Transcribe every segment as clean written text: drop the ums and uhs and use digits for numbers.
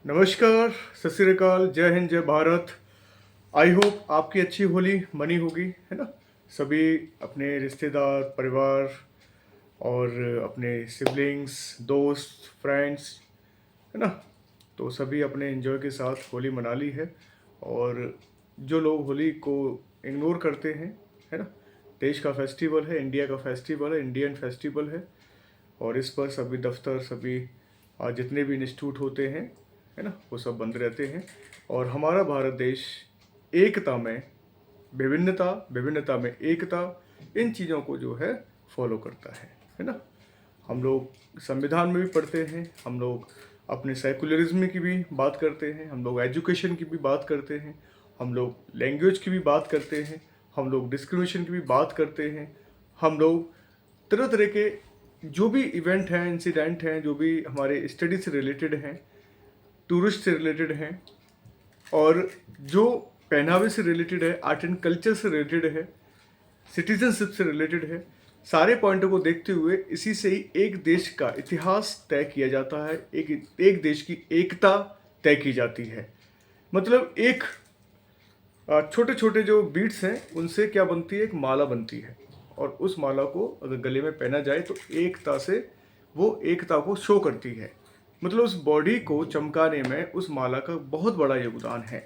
नमस्कार, सत श्री अकाल, जय हिंद, जय भारत। आई होप आपकी अच्छी होली मनी होगी, है ना। सभी अपने रिश्तेदार, परिवार और अपने सिबलिंग्स, दोस्त, फ्रेंड्स, है ना, तो सभी अपने एंजॉय के साथ होली मना ली है। और जो लोग होली को इग्नोर करते हैं, है ना, देश का फेस्टिवल है, इंडिया का फेस्टिवल है, इंडियन फेस्टिवल है। और इस पर सभी दफ्तर, सभी जितने भी इंस्टीट्यूट होते हैं, है ना, वो सब बंद रहते हैं। और हमारा भारत देश एकता में विभिन्नता, विभिन्नता में एकता, इन चीज़ों को जो है फॉलो करता है ना। हम लोग संविधान में भी पढ़ते हैं, हम लोग अपने सेकुलरिज्म की भी बात करते हैं, हम लोग एजुकेशन की भी बात करते हैं, हम लोग लैंग्वेज की भी बात करते हैं, हम लोग डिस्क्रिमिनेशन की भी बात करते हैं, हम लोग तरह तरह के जो भी इवेंट हैं, इंसिडेंट हैं, जो भी हमारे स्टडी से रिलेटेड हैं, टूरिस्ट से रिलेटेड हैं, और जो पहनावे से रिलेटेड है, आर्ट एंड कल्चर से रिलेटेड है, सिटीजनशिप से रिलेटेड है, सारे पॉइंटों को देखते हुए इसी से ही एक देश का इतिहास तय किया जाता है, एक देश की एकता तय की जाती है। मतलब एक छोटे छोटे जो बीट्स हैं उनसे क्या बनती है, एक माला बनती है। और उस माला को अगर गले में पहना जाए तो एकता से वो एकता को शो करती है। मतलब उस बॉडी को चमकाने में उस माला का बहुत बड़ा योगदान है,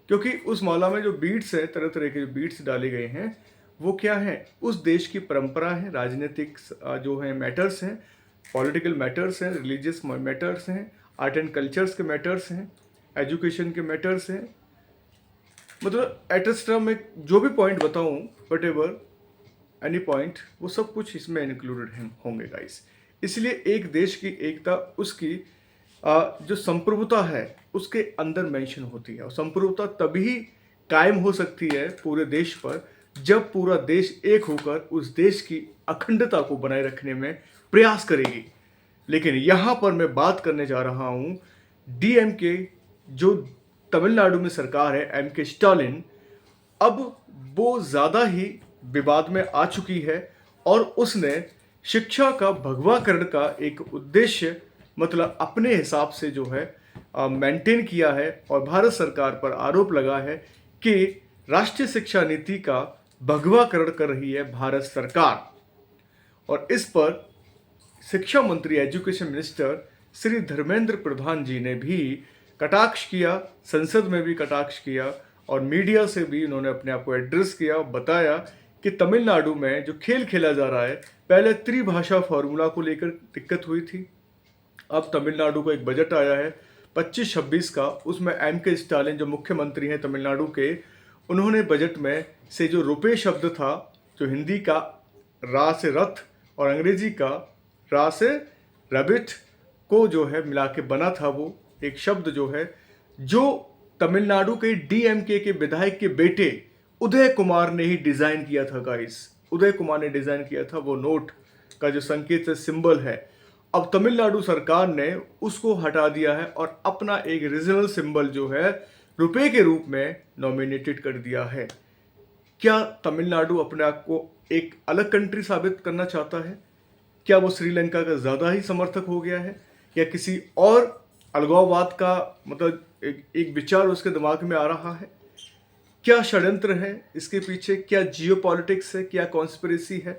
क्योंकि उस माला में जो बीट्स है, तरह तरह के जो बीट्स डाले गए हैं, वो क्या है, उस देश की परंपरा है, राजनीतिक जो है मैटर्स हैं, पॉलिटिकल मैटर्स हैं, रिलीजियस मैटर्स हैं, आर्ट एंड कल्चर्स के मैटर्स हैं, एजुकेशन के मैटर्स हैं। मतलब एटस्ट्रा में जो भी पॉइंट बताऊं, वट एवर एनी पॉइंट, वो सब कुछ इसमें इंक्लूडेड होंगे गाइस। इसलिए एक देश की एकता उसकी जो संप्रभुता है उसके अंदर मेंशन होती है। और संप्रभुता तभी कायम हो सकती है पूरे देश पर जब पूरा देश एक होकर उस देश की अखंडता को बनाए रखने में प्रयास करेगी। लेकिन यहाँ पर मैं बात करने जा रहा हूँ डीएमके, जो तमिलनाडु में सरकार है, एमके स्टालिन, अब वो ज़्यादा ही विवाद में आ चुकी है। और उसने शिक्षा का भगवाकरण का एक उद्देश्य मतलब अपने हिसाब से जो है मेंटेन किया है। और भारत सरकार पर आरोप लगा है कि राष्ट्रीय शिक्षा नीति का भगवाकरण कर रही है भारत सरकार। और इस पर शिक्षा मंत्री, एजुकेशन मिनिस्टर श्री धर्मेंद्र प्रधान जी ने भी कटाक्ष किया, संसद में भी कटाक्ष किया, और मीडिया से भी उन्होंने अपने आप को एड्रेस किया, बताया कि तमिलनाडु में जो खेल खेला जा रहा है, पहले त्रिभाषा फॉर्मूला को लेकर दिक्कत हुई थी। अब तमिलनाडु को एक बजट आया है 25-26 का, उसमें एम के स्टालिन जो मुख्यमंत्री हैं तमिलनाडु के, उन्होंने बजट में से जो रुपए शब्द था, जो हिंदी का रा से रथ और अंग्रेजी का रा से रबिट को जो है मिला के बना था, वो एक शब्द जो है, जो तमिलनाडु के डीएमके के विधायक के बेटे उदय कुमार ने ही डिजाइन किया था गाइस। उदय कुमार ने डिजाइन किया था वो नोट का जो संकेत है, सिंबल है। अब तमिलनाडु सरकार ने उसको हटा दिया है और अपना एक रीजनल सिंबल जो है रुपए के रूप में नॉमिनेटेड कर दिया है। क्या तमिलनाडु अपने आप को एक अलग कंट्री साबित करना चाहता है? क्या वो श्रीलंका का ज़्यादा ही समर्थक हो गया है, या किसी और अलगाववाद का मतलब एक विचार उसके दिमाग में आ रहा है? क्या षड्यंत्र है इसके पीछे? क्या जियोपॉलिटिक्स है? क्या कॉन्स्पिरेसी है?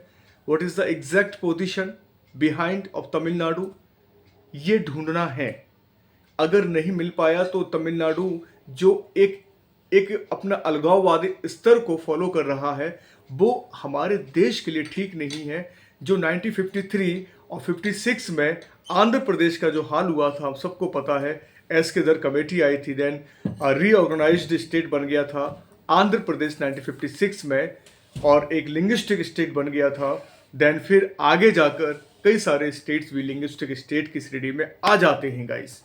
What is the exact position behind of Tamil Nadu? ये ढूंढना है। अगर नहीं मिल पाया तो तमिलनाडु जो एक एक अपना अलगाववादी स्तर को फॉलो कर रहा है, वो हमारे देश के लिए ठीक नहीं है। जो 1953 और 56 में आंध्र प्रदेश का जो हाल हुआ था, सबको पता है। एस के दर कमेटी आई थी, देन रीऑर्गेनाइज्ड स्टेट बन गया था आंध्र प्रदेश 1956 में, और एक लिंग्विस्टिक स्टेट बन गया था। देन फिर आगे जाकर कई सारे स्टेट्स भी लिंग्विस्टिक स्टेट की श्रेणी में आ जाते हैं गाइस।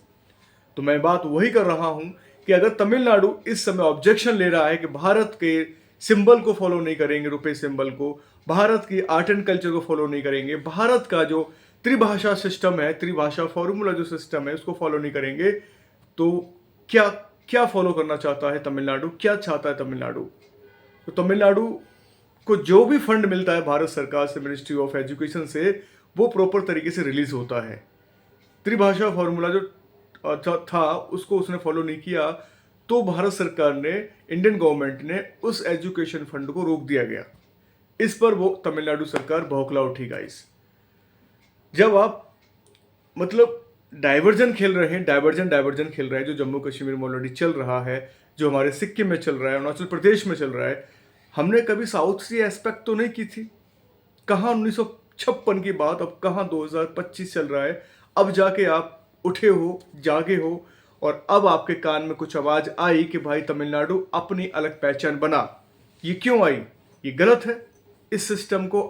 तो मैं बात वही कर रहा हूं कि अगर तमिलनाडु इस समय ऑब्जेक्शन ले रहा है कि भारत के सिंबल को फॉलो नहीं करेंगे, रुपए सिंबल को, भारत की आर्ट एंड कल्चर को फॉलो नहीं करेंगे, भारत का जो त्रिभाषा सिस्टम है, त्रिभाषा फॉर्मूला जो सिस्टम है, उसको फॉलो नहीं करेंगे, तो क्या क्या फॉलो करना चाहता है तमिलनाडु? क्या चाहता है तमिलनाडु? तो तमिलनाडु को जो भी फंड मिलता है भारत सरकार से, मिनिस्ट्री ऑफ एजुकेशन से, वो प्रॉपर तरीके से रिलीज होता है। त्रिभाषा फॉर्मूला जो था उसको उसने फॉलो नहीं किया, तो भारत सरकार ने, इंडियन गवर्नमेंट ने उस एजुकेशन फंड को रोक दिया गया। इस पर वो तमिलनाडु सरकार भौखला उठी गाइस। जब आप मतलब डाइवर्जन खेल रहे हैं, डाइवर्जन खेल रहे हैं, जो जम्मू कश्मीर में ऑलरेडी चल रहा है, जो हमारे सिक्किम में चल रहा है, अरुणाचल प्रदेश में चल रहा है, हमने कभी साउथ सी एस्पेक्ट तो नहीं की थी। कहाँ 1956 की बात, अब कहाँ 2025 चल रहा है। अब जाके आप उठे हो, जागे हो, और अब आपके कान में कुछ आवाज आई कि भाई तमिलनाडु अपनी अलग पहचान बना। ये क्यों आई? ये गलत है। इस सिस्टम को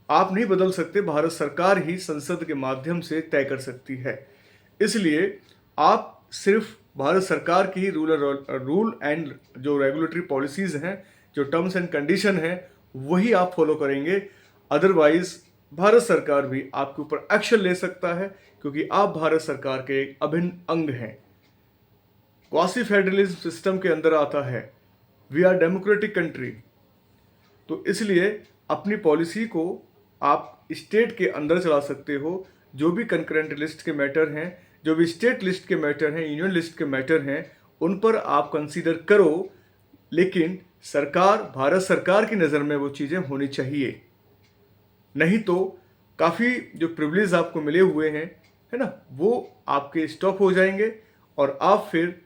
आप नहीं बदल सकते, भारत सरकार ही संसद के माध्यम से तय कर सकती है। इसलिए आप सिर्फ भारत सरकार की ही रूल एंड जो रेगुलेटरी पॉलिसीज हैं, जो टर्म्स एंड कंडीशन है, वही आप फॉलो करेंगे। अदरवाइज भारत सरकार भी आपके ऊपर एक्शन ले सकता है, क्योंकि आप भारत सरकार के एक अभिन्न अंग हैं। क्वासी फेडरलिज्म सिस्टम के अंदर आता है। वी आर डेमोक्रेटिक कंट्री, तो इसलिए अपनी पॉलिसी को आप स्टेट के अंदर चला सकते हो। जो भी कंकरेंट लिस्ट के मैटर हैं, जो भी स्टेट लिस्ट के मैटर हैं, यूनियन लिस्ट के मैटर हैं, उन पर आप कंसीडर करो, लेकिन सरकार, भारत सरकार की नज़र में वो चीज़ें होनी चाहिए। नहीं तो काफ़ी जो प्रिविलेज आपको मिले हुए हैं, है ना, वो आपके स्टॉप हो जाएंगे और आप फिर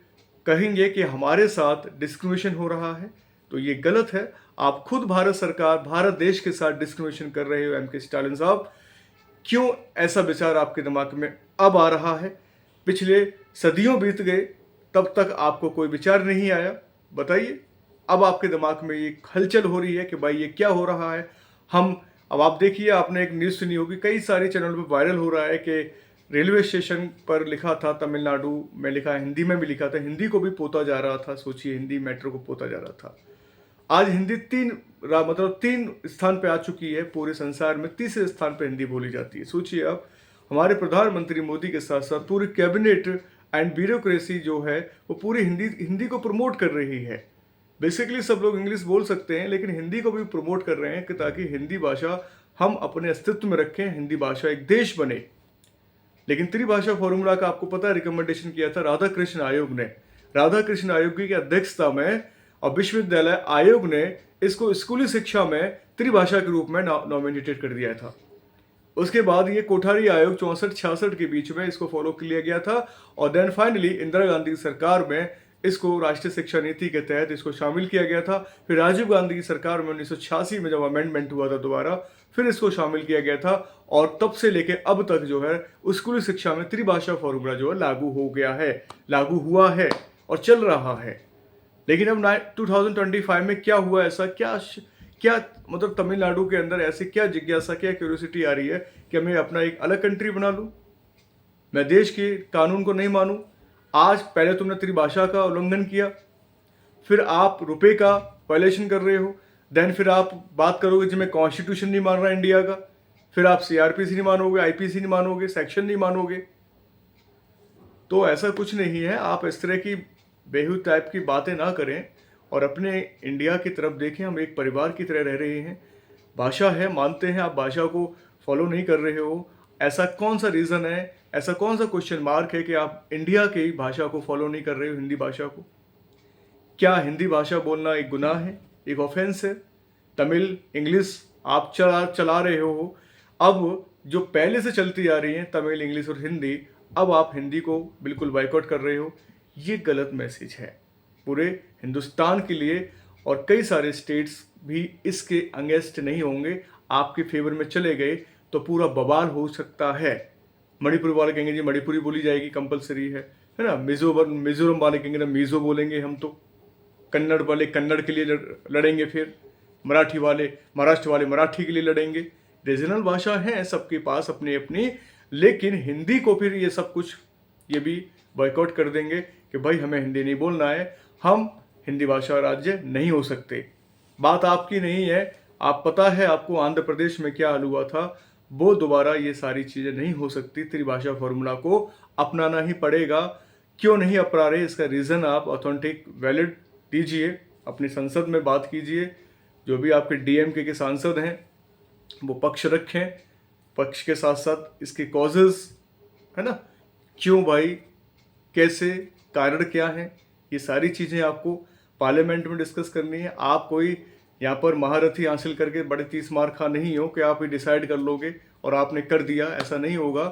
कहेंगे कि हमारे साथ डिस्क्रिमिनेशन हो रहा है। तो ये गलत है। आप खुद भारत सरकार, भारत देश के साथ डिस्क्रिमिनेशन कर रहे हो। एम.के. स्टालिन साहब, क्यों ऐसा विचार आपके दिमाग में अब आ रहा है? पिछले सदियों बीत गए, तब तक आपको कोई विचार नहीं आया। बताइए, अब आपके दिमाग में ये हलचल हो रही है कि भाई ये क्या हो रहा है। अब आप देखिए, आपने एक न्यूज़ सुनी होगी, कई सारे चैनल पर वायरल हो रहा है कि रेलवे स्टेशन पर लिखा था, तमिलनाडु में लिखा, हिंदी में भी लिखा था, हिंदी को भी पोता जा रहा था। सोचिए, हिंदी मेट्रो को पोता जा रहा था। आज हिंदी तीन स्थान पे आ चुकी है पूरे संसार में, तीसरे स्थान पे हिंदी बोली जाती है। सोचिए आप, हमारे प्रधानमंत्री मोदी के साथ साथ पूरी कैबिनेट एंड ब्यूरोक्रेसी जो है, वो पूरी हिंदी को प्रमोट कर रही है। बेसिकली सब लोग इंग्लिश बोल सकते हैं, लेकिन हिंदी को भी प्रमोट कर रहे हैं कि ताकि हिंदी भाषा हम अपने अस्तित्व में रखें, हिंदी भाषा एक देश बने। लेकिन त्रिभाषा फॉर्मूला का आपको पता है, रिकमेंडेशन किया था राधाकृष्ण आयोग ने। राधाकृष्ण आयोग की अध्यक्षता में और विश्वविद्यालय आयोग ने इसको स्कूली शिक्षा में त्रिभाषा के रूप में नॉमिनेटेड कर दिया था। उसके बाद ये कोठारी आयोग 64-66 के बीच में इसको फॉलो किया गया था, और देन फाइनली इंदिरा गांधी की सरकार में इसको राष्ट्रीय शिक्षा नीति के तहत इसको शामिल किया गया था। फिर राजीव गांधी की सरकार में 1986 में जब अमेंडमेंट हुआ था दोबारा, फिर इसको शामिल किया गया था, और तब से लेके अब तक जो है स्कूली शिक्षा में त्रिभाषा फॉर्मूला जो है लागू हो गया है, लागू हुआ है और चल रहा है। लेकिन अब 2025 में क्या हुआ ऐसा, क्या मतलब तमिलनाडु के अंदर ऐसे क्या जिज्ञासा, क्या क्यूरियोसिटी आ रही है कि मैं अपना एक अलग कंट्री बना लूं, मैं देश के कानून को नहीं मानूं। आज पहले तुमने त्रिभाषा का उल्लंघन किया, फिर आप रुपए का वायलेशन कर रहे हो, देन फिर आप बात करोगे जिसमें कॉन्स्टिट्यूशन नहीं मान रहा इंडिया का, फिर आप सीआरपीसी नहीं मानोगे, आईपीसी नहीं मानोगे, सेक्शन नहीं मानोगे। तो ऐसा कुछ नहीं है। आप इस तरह की बेहुद टाइप की बातें ना करें और अपने इंडिया की तरफ देखें। हम एक परिवार की तरह रह रहे हैं। भाषा है, मानते हैं, आप भाषा को फॉलो नहीं कर रहे हो। ऐसा कौन सा रीज़न है, ऐसा कौन सा क्वेश्चन मार्क है कि आप इंडिया की भाषा को फॉलो नहीं कर रहे हो, हिंदी भाषा को? क्या हिंदी भाषा बोलना एक गुनाह है, एक ऑफेंस है? तमिल, इंग्लिश आप चला रहे हो। अब जो पहले से चलती आ रही हैं तमिल, इंग्लिश और हिंदी, अब आप हिंदी को बिल्कुल बाइकआउट कर रहे हो। ये गलत मैसेज है पूरे हिंदुस्तान के लिए, और कई सारे स्टेट्स भी इसके अगेंस्ट नहीं होंगे। आपके फेवर में चले गए तो पूरा बवाल हो सकता है। मणिपुर वाले कहेंगे जी मणिपुरी बोली जाएगी, कंपलसरी है ना। मिजोरम वाले कहेंगे ना मिजो बोलेंगे हम तो। कन्नड़ वाले कन्नड़ के लिए लड़ेंगे, फिर मराठी वाले महाराष्ट्र वाले मराठी के लिए लड़ेंगे। रीजनल भाषा है सबके पास अपनी अपनी, लेकिन हिंदी को फिर ये सब कुछ ये भी बॉयकॉट कर देंगे कि भाई हमें हिंदी नहीं बोलना है, हम हिंदी भाषा राज्य नहीं हो सकते। बात आपकी नहीं है। आप पता है आपको आंध्र प्रदेश में क्या हाल हुआ था, वो दोबारा ये सारी चीज़ें नहीं हो सकती। त्रिभाषा फॉर्मूला को अपनाना ही पड़ेगा। क्यों नहीं अपना रहे, इसका रीज़न आप ऑथेंटिक वैलिड दीजिए, अपनी संसद में बात कीजिए। जो भी आपके डीएमके के सांसद हैं वो पक्ष रखें, पक्ष के साथ साथ इसके कॉजेज है ना, क्यों भाई कैसे, कारण क्या है, ये सारी चीज़ें आपको पार्लियामेंट में डिस्कस करनी है। आप कोई यहाँ पर महारथी हासिल करके बड़े 30 मार खा नहीं हो कि आप ये डिसाइड कर लोगे और आपने कर दिया, ऐसा नहीं होगा।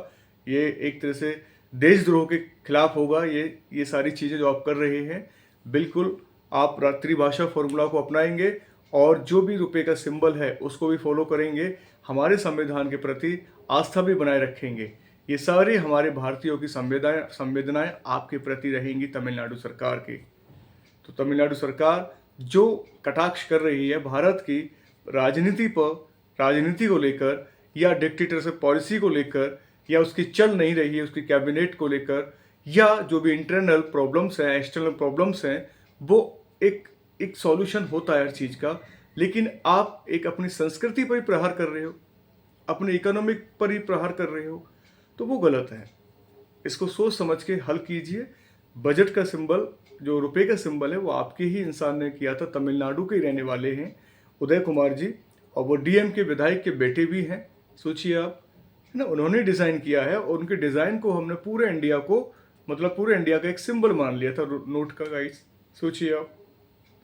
ये एक तरह से देशद्रोह के खिलाफ होगा। ये सारी चीज़ें जो आप कर रहे हैं, बिल्कुल आप त्रिभाषा फॉर्मूला को अपनाएंगे और जो भी रुपए का सिंबल है उसको भी फॉलो करेंगे, हमारे संविधान के प्रति आस्था भी बनाए रखेंगे। ये सारे हमारे भारतीयों की संवेदनाएं आपके प्रति रहेंगी तमिलनाडु सरकार की। तो तमिलनाडु सरकार जो कटाक्ष कर रही है भारत की राजनीति को लेकर या डिक्टेटरशिप पॉलिसी को लेकर, या उसकी चल नहीं रही है उसकी कैबिनेट को लेकर, या जो भी इंटरनल प्रॉब्लम्स हैं, एक्सटर्नल प्रॉब्लम्स हैं, वो एक सॉल्यूशन होता है हर चीज़ का। लेकिन आप एक अपनी संस्कृति पर ही प्रहार कर रहे हो, अपने इकोनॉमिक पर ही प्रहार कर रहे हो, तो वो गलत है। इसको सोच समझ के हल कीजिए। बजट का सिंबल, जो रुपए का सिंबल है, वो आपके ही इंसान ने किया था, तमिलनाडु के ही रहने वाले हैं उदय कुमार जी, और वो डीएम के विधायक के बेटे भी हैं। सोचिए आप, है ना, उन्होंने डिज़ाइन किया है और उनके डिज़ाइन को हमने पूरे इंडिया को, मतलब पूरे इंडिया का एक सिंबल मान लिया था नोट का। गाइस सोचिए आप,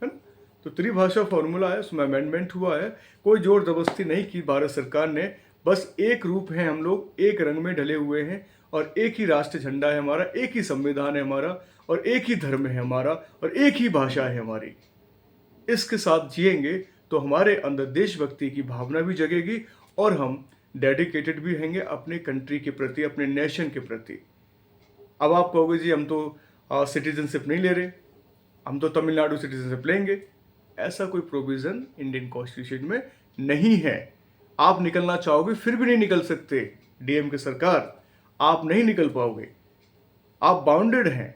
है ना। तो त्रिभाषा फॉर्मूला है, उसमें अमेंडमेंट हुआ है, कोई जोर जबरदस्ती नहीं की भारत सरकार ने। बस एक रूप है हम लोग, एक रंग में ढले हुए हैं और एक ही राष्ट्र झंडा है हमारा, एक ही संविधान है हमारा और एक ही धर्म है हमारा और एक ही भाषा है हमारी। इसके साथ जिएंगे तो हमारे अंदर देशभक्ति की भावना भी जगेगी और हम डेडिकेटेड भी रहेंगे अपने कंट्री के प्रति, अपने नेशन के प्रति। अब आप कहोगे जी हम तो सिटीजनशिप नहीं ले रहे, हम तो तमिलनाडु सिटीजनशिप लेंगे। ऐसा कोई प्रोविज़न इंडियन कॉन्स्टिट्यूशन में नहीं है। आप निकलना चाहोगे फिर भी नहीं निकल सकते। डीएम की सरकार, आप नहीं निकल पाओगे। आप बाउंडेड हैं,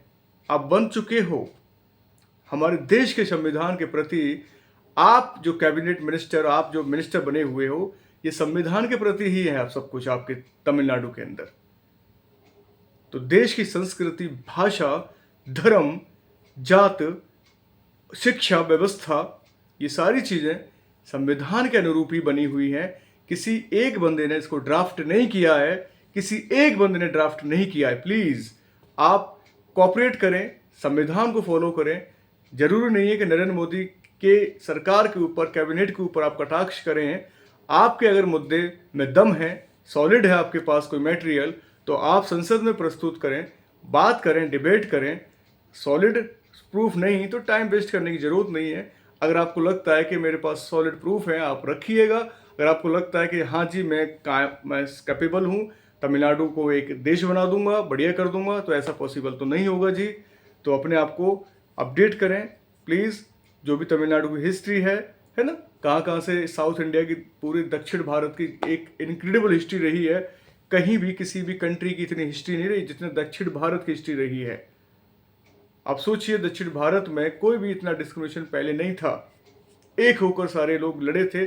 आप बन चुके हो। हमारे देश के संविधान के प्रति आप जो कैबिनेट मिनिस्टर, आप जो मिनिस्टर बने हुए हो, ये संविधान के प्रति ही है आप सब कुछ आपके तमिलनाडु के अंदर। तो देश की संस्कृति, भाषा, धर्म, जात, शिक्षा व्यवस्था, ये सारी चीज़ें संविधान के अनुरूप ही बनी हुई हैं। किसी एक बंदे ने इसको ड्राफ्ट नहीं किया है, किसी एक बंदे ने ड्राफ्ट नहीं किया है। प्लीज़ आप कोऑपरेट करें, संविधान को फॉलो करें। जरूरी नहीं है कि नरेंद्र मोदी के सरकार के ऊपर, कैबिनेट के ऊपर आप कटाक्ष करें। आपके अगर मुद्दे में दम है, सॉलिड है आपके पास कोई मटेरियल, तो आप संसद में प्रस्तुत करें, बात करें, डिबेट करें। सॉलिड प्रूफ नहीं तो टाइम वेस्ट करने की ज़रूरत नहीं है। अगर आपको लगता है कि मेरे पास सॉलिड प्रूफ है, आप रखिएगा। अगर आपको लगता है कि हाँ जी मैं कैपेबल हूँ, तमिलनाडु को एक देश बना दूंगा, बढ़िया कर दूंगा, तो ऐसा पॉसिबल तो नहीं होगा जी। तो अपने आप को अपडेट करें प्लीज़। जो भी तमिलनाडु की हिस्ट्री है ना, कहाँ से साउथ इंडिया की, पूरे दक्षिण भारत की एक इनक्रेडिबल हिस्ट्री रही है। कहीं भी किसी भी कंट्री की इतनी हिस्ट्री नहीं रही जितने दक्षिण भारत की हिस्ट्री रही है। आप सोचिए, दक्षिण भारत में कोई भी इतना डिस्क्रिमिनेशन पहले नहीं था। एक होकर सारे लोग लड़े थे